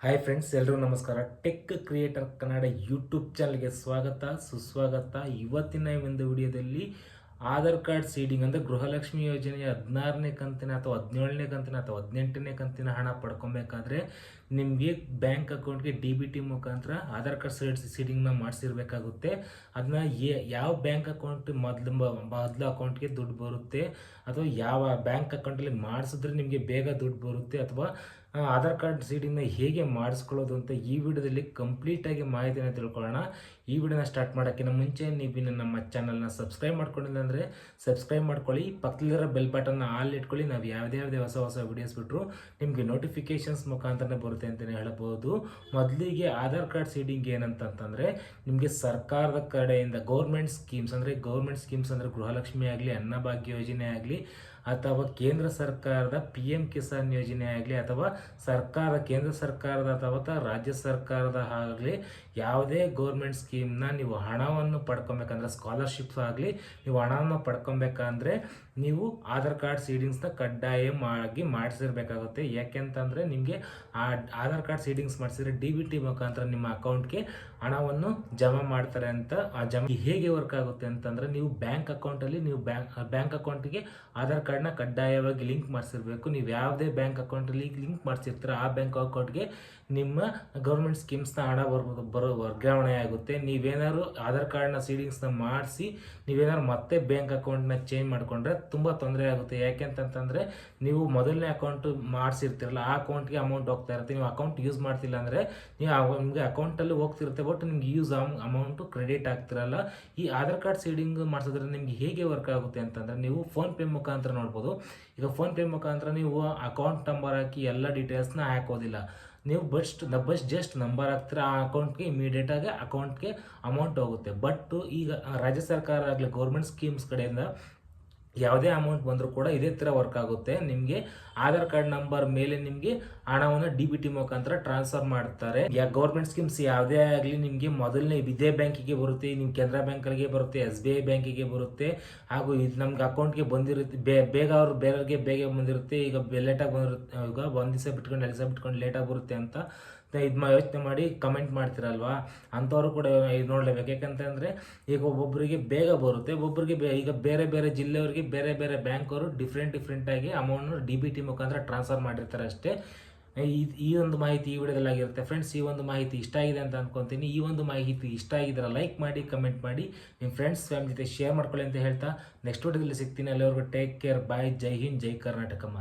Hi friends, ಎಲ್ಲರಿಗೂ ನಮಸ್ಕಾರ. Tech creator Kannada YouTube ಚಾನಲ್ಗೆ ಸ್ವಾಗತ ಸುಸ್ವಾಗತ. ಇವತ್ತಿನ ಒಂದು ವಿಡಿಯೋದಲ್ಲಿ ಆಧಾರ್ ಕಾರ್ಡ್ ಸೀಡಿಂಗ್ ಅಂದರೆ ಗೃಹಲಕ್ಷ್ಮಿ ಯೋಜನೆಯ 16ನೇ ಕಂತಿನ ಅಥವಾ 17ನೇ ಕಂತಿನ ಅಥವಾ 18ನೇ ಕಂತಿನ ಹಣ ಪಡ್ಕೊಬೇಕಾದ್ರೆ ನಿಮಗೆ ಬ್ಯಾಂಕ್ ಅಕೌಂಟ್ಗೆ DBT ಮುಖಾಂತರ ಆಧಾರ್ ಕಾರ್ಡ್ ಸೀಡಿಂಗ್ನ ಮಾಡಿಸಿರ್ಬೇಕಾಗುತ್ತೆ. ಅದನ್ನ ಯಾವ ಬ್ಯಾಂಕ್ ಅಕೌಂಟ್ ಮೊದಲು ಅಕೌಂಟ್ಗೆ ದುಡ್ಡು ಬರುತ್ತೆ ಅಥವಾ ಯಾವ ಬ್ಯಾಂಕ್ ಅಕೌಂಟಲ್ಲಿ ಮಾಡಿಸಿದ್ರೆ ನಿಮಗೆ ಬೇಗ ದುಡ್ಡು ಬರುತ್ತೆ ಅಥವಾ ಆಧಾರ್ ಕಾರ್ಡ್ ಸೀಡಿಂಗ್ನ ಹೇಗೆ ಮಾಡಿಸ್ಕೊಳ್ಳೋದು ಅಂತ ಈ ವಿಡಿಯೋದಲ್ಲಿ ಕಂಪ್ಲೀಟಾಗಿ ಮಾಹಿತಿನ ತಿಳ್ಕೊಳ್ಳೋಣ. ಈ ವಿಡಿಯೋನ ಸ್ಟಾರ್ಟ್ ಮಾಡೋಕ್ಕಿಂತ ಮುಂಚೆ ನೀವು ನಮ್ಮ ಚಾನಲ್ನ ಸಬ್ಸ್ಕ್ರೈಬ್ ಮಾಡ್ಕೊಂಡಿಲ್ಲ ಅಂದರೆ ಸಬ್ಸ್ಕ್ರೈಬ್ ಮಾಡ್ಕೊಳ್ಳಿ, ಪಕ್ಕದಲ್ಲಿರೋ ಬೆಲ್ ಬಟನ್ನ ಆಲ್ ಇಟ್ಕೊಳ್ಳಿ. ನಾವು ಯಾವುದೇ ಹೊಸ ವಿಡಿಯೋಸ್ ಬಿಟ್ಟರು ನಿಮಗೆ ನೋಟಿಫಿಕೇಷನ್ಸ್ ಮುಖಾಂತರನೇ ಬರುತ್ತೆ ಅಂತಲೇ ಹೇಳಬಹುದು. ಮೊದಲಿಗೆ ಆಧಾರ್ ಕಾರ್ಡ್ ಸೀಡಿಂಗ್ ಏನಂತಂದರೆ ನಿಮಗೆ ಸರ್ಕಾರದ ಕಡೆಯಿಂದ ಗೌರ್ಮೆಂಟ್ ಸ್ಕೀಮ್ಸ್ ಅಂದರೆ ಗೃಹಲಕ್ಷ್ಮಿ ಆಗಲಿ, ಅನ್ನಭಾಗ್ಯ ಯೋಜನೆ ಆಗಲಿ ಅಥವಾ ಕೇಂದ್ರ ಸರ್ಕಾರದ PM ಕಿಸಾನ್ ಯೋಜನೆ ಆಗಲಿ ಅಥವಾ ಕೇಂದ್ರ ಸರ್ಕಾರದ ಅಥವಾ ರಾಜ್ಯ ಸರ್ಕಾರದ ಆಗಲಿ ಯಾವುದೇ ಗೌರ್ಮೆಂಟ್ ಸ್ಕೀಮ್ನ ನೀವು ಹಣವನ್ನು ಪಡ್ಕೊಬೇಕಂದ್ರೆ ಸ್ಕಾಲರ್ಶಿಪ್ಸ್ ಆಗಲಿ ನೀವು ಹಣವನ್ನು ಪಡ್ಕೊಬೇಕಂದ್ರೆ ನೀವು ಆಧಾರ್ ಕಾರ್ಡ್ ಸೀಡಿಂಗ್ಸ್ನ ಕಡ್ಡಾಯವಾಗಿ ಮಾಡಿಸಿರ್ಬೇಕಾಗುತ್ತೆ. ಯಾಕೆಂತಂದರೆ ನಿಮಗೆ ಆಧಾರ್ ಕಾರ್ಡ್ ಸೀಡಿಂಗ್ಸ್ ಮಾಡಿಸಿದ್ರೆ DBT ಮುಖಾಂತರ ನಿಮ್ಮ ಅಕೌಂಟ್ಗೆ ಹಣವನ್ನು ಜಮಾ ಮಾಡ್ತಾರೆ ಅಂತ. ಹೇಗೆ ವರ್ಕ್ ಆಗುತ್ತೆ ಅಂತಂದರೆ ನೀವು ಬ್ಯಾಂಕ್ ಅಕೌಂಟಲ್ಲಿ ಬ್ಯಾಂಕ್ ಅಕೌಂಟಿಗೆ ಆಧಾರ್ ಕಾರ್ಡ್ನ ಕಡ್ಡಾಯವಾಗಿ ಲಿಂಕ್ ಮಾಡಿಸಿರ್ಬೇಕು. ನೀವು ಯಾವುದೇ ಬ್ಯಾಂಕ್ ಅಕೌಂಟಲ್ಲಿ ಲಿಂಕ್ ಮಾಡಿಸಿರ್ತೀರ ಆ ಬ್ಯಾಂಕ್ ಅಕೌಂಟ್ಗೆ ನಿಮ್ಮ ಗೌರ್ಮೆಂಟ್ ಸ್ಕೀಮ್ಸ್ನ ಹಣ ವರ್ಗಾವಣೆ ಆಗುತ್ತೆ. ನೀವೇನಾದ್ರು ಆಧಾರ್ ಕಾರ್ಡ್ನ ಸೀಡಿಂಗ್ಸ್ನ ಮಾಡಿಸಿ ನೀವೇನಾದ್ರು ಮತ್ತೆ ಬ್ಯಾಂಕ್ ಅಕೌಂಟ್ನ ಚೇಂಜ್ ಮಾಡಿಕೊಂಡ್ರೆ ತುಂಬ ತೊಂದರೆ ಆಗುತ್ತೆ. ಯಾಕೆಂತಂದರೆ ನೀವು ಮೊದಲನೇ ಅಕೌಂಟ್ ಮಾಡಿಸಿರ್ತೀರಲ್ಲ ಆ ಅಕೌಂಟ್ಗೆ ಅಮೌಂಟ್ ಹೋಗ್ತಾ ಇರುತ್ತೆ. ನೀವು ಅಕೌಂಟ್ ಯೂಸ್ ಮಾಡ್ತಿಲ್ಲ ಅಂದರೆ ನಿಮಗೆ ಅಕೌಂಟಲ್ಲಿ ಹೋಗ್ತಿರುತ್ತೆ, ಬಟ್ ನಿಮ್ಗೆ ಅಮೌಂಟು ಕ್ರೆಡಿಟ್ ಆಗ್ತಿರಲ್ಲ. ಈ ಆಧಾರ್ ಕಾರ್ಡ್ ಸೀಡಿಂಗ್ ಮಾಡಿಸಿದ್ರೆ ನಿಮ್ಗೆ ಹೇಗೆ ವರ್ಕ್ ಆಗುತ್ತೆ ಅಂತಂದರೆ ನೀವು ಫೋನ್ಪೇ ಮುಖಾಂತರ ನೋಡ್ಬೋದು. ಈಗ ಫೋನ್ಪೇ ಮುಖಾಂತರ ನೀವು ಅಕೌಂಟ್ ನಂಬರ್ ಹಾಕಿ ಎಲ್ಲ ಡೀಟೇಲ್ಸ್ನ ಹಾಕೋದಿಲ್ಲ. ನೀವು ಜಸ್ಟ್ ನಂಬರ್ ಹಾಕ್ತೀರಾ, ಆ ಅಕೌಂಟ್ಗೆ ಇಮಿಡಿಯೇಟಾಗಿ ಅಕೌಂಟ್ಗೆ ಅಮೌಂಟ್ ಹೋಗುತ್ತೆ. ಬಟ್ ಈಗ ರಾಜ್ಯ ಸರ್ಕಾರ ಆಗಲಿ ಗೌರ್ಮೆಂಟ್ ಸ್ಕೀಮ್ಸ್ ಕಡೆಯಿಂದ ಯಾವುದೇ ಅಮೌಂಟ್ ಬಂದರೂ ಕೂಡ ಇದೇ ಥರ ವರ್ಕ್ ಆಗುತ್ತೆ. ನಿಮಗೆ ಆಧಾರ್ ಕಾರ್ಡ್ ನಂಬರ್ ಮೇಲೆ ನಿಮಗೆ ಹಣವನ್ನು DBT ಮುಖಾಂತರ ಟ್ರಾನ್ಸ್ಫರ್ ಮಾಡ್ತಾರೆ. ಗೌರ್ಮೆಂಟ್ ಸ್ಕೀಮ್ಸ್ ಯಾವುದೇ ಆಗಲಿ ನಿಮಗೆ ಮೊದಲನೇ ಇದೇ ಬ್ಯಾಂಕಿಗೆ ಬರುತ್ತೆ, ನಿಮ್ಮ ಕೆನರಾ ಬ್ಯಾಂಕಲ್ಲಿಗೆ ಬರುತ್ತೆ, SBI ಬ್ಯಾಂಕಿಗೆ ಬರುತ್ತೆ. ಹಾಗೂ ಇದು ನಮ್ಗೆ ಅಕೌಂಟ್ಗೆ ಬಂದಿರುತ್ತೆ ಬೇಗ, ಅವ್ರು ಬೇರೆಯವ್ರಿಗೆ ಬೇಗ ಬಂದಿರುತ್ತೆ. ಈಗ ಲೇಟಾಗಿ ಬಂದಿರುತ್ತೆ, ಈಗ ಒಂದು ದಿವಸ ಬಿಟ್ಕೊಂಡು 2 ದಿವಸ ಬಿಟ್ಕೊಂಡು ಲೇಟಾಗಿ ಬರುತ್ತೆ ಅಂತ ಯೋಚನೆ ಮಾಡಿ ಕಮೆಂಟ್ ಮಾಡ್ತಿರಲ್ವಾ, ಅಂಥವ್ರು ಕೂಡ ಇದು ನೋಡಲೇಬೇಕು. ಯಾಕಂತಂದರೆ ಈಗ ಒಬ್ಬೊಬ್ಬರಿಗೆ ಬೇಗ ಬರುತ್ತೆ, ಒಬ್ಬೊಬ್ಬರಿಗೆ ಈಗ ಬೇರೆ ಬೇರೆ ಜಿಲ್ಲೆಯವರಿಗೆ ಬೇರೆ ಬೇರೆ ಬ್ಯಾಂಕವರು ಡಿಫ್ರೆಂಟಾಗಿ ಅಮೌಂಟ್ನ DBT ಮುಖಾಂತರ ಟ್ರಾನ್ಸ್ಫರ್ ಮಾಡಿರ್ತಾರೆ ಅಷ್ಟೇ. ಈ ಒಂದು ಮಾಹಿತಿ ಈ ವಿಡಿಯೋದಲ್ಲಿ ಆಗಿರುತ್ತೆ. ಫ್ರೆಂಡ್ಸ್, ಈ ಒಂದು ಮಾಹಿತಿ ಇಷ್ಟ ಆಗಿದೆ ಅಂತ ಅಂದ್ಕೊತೀನಿ. ಈ ಒಂದು ಮಾಹಿತಿ ಇಷ್ಟ ಆಗಿದ್ರೆ ಲೈಕ್ ಮಾಡಿ, ಕಮೆಂಟ್ ಮಾಡಿ, ನಿಮ್ಮ ಫ್ರೆಂಡ್ಸ್ ಫ್ಯಾಮಿಲಿ ಜೊತೆ ಶೇರ್ ಮಾಡ್ಕೊಳ್ಳಿ ಅಂತ ಹೇಳ್ತಾ ನೆಕ್ಸ್ಟ್ ವಿಡಿಯೋದಲ್ಲಿ ಸಿಗ್ತೀನಿ. ಅಲ್ಲಿವರೆಗೂ ಟೇಕ್ ಕೇರ್, ಬಾಯ್, ಜೈ ಹಿಂದ್, ಜೈ ಕರ್ನಾಟಕ ಮಾತು.